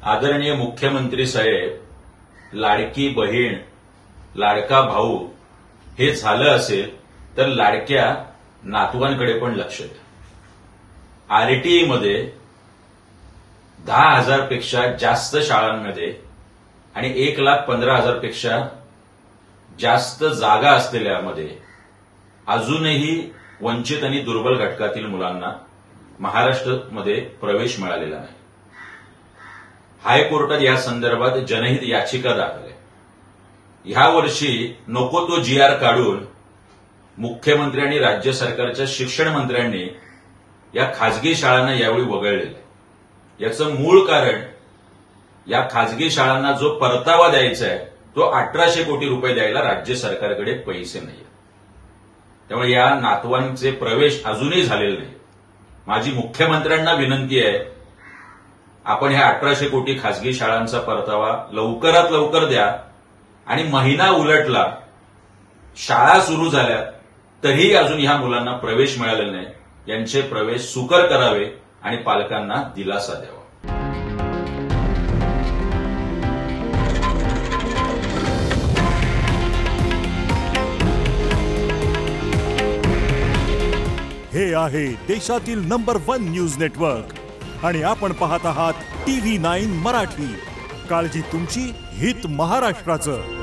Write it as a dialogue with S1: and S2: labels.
S1: आदरणीय मुख्यमंत्री साहेब, लाडकी बहीण, लाडका भाऊ हे झालं असेल तर लाडक्या नातवांकडे पण लक्ष द्या. आरटीईमध्ये 10,000 पेक्षा जास्त शाळांमध्ये आणि 1,15,000 पेक्षा जास्त जागा असलेल्यामध्ये अजूनही वंचित आणि दुर्बल घटकातील मुलांना महाराष्ट्रामध्ये प्रवेश मिळालेला नाही. हायकोर्टात या संदर्भात जनहित याचिका दाखल आहे. ह्या वर्षी नको तो GR काढून मुख्यमंत्री आणि राज्य सरकारच्या शिक्षण मंत्र्यांनी या खाजगी शाळांना यावेळी वगळलेलं आहे. याचं मूळ कारण या खाजगी शाळांना जो परतावा द्यायचा आहे तो 1,800 कोटी रुपये द्यायला राज्य सरकारकडे पैसे नाही. त्यामुळे या नातवांचे प्रवेश अजूनही झालेले नाही. माझी मुख्यमंत्र्यांना विनंती आहे, आपण ह्या 1,800 कोटी खासगी शाळांचा परतावा लवकरात लवकर द्या आणि महिना उलटला, शाळा सुरू झाल्या तरीही अजून ह्या मुलांना प्रवेश मिळालेला नाही. यांचे प्रवेश सुकर करावे आणि पालकांना दिलासा द्यावा.
S2: हे आहे देशातील नंबर 1 न्यूज नेटवर्क आणि आपण पाहत आहात TV9 मराठी. काळजी तुमची, हित महाराष्ट्राचं.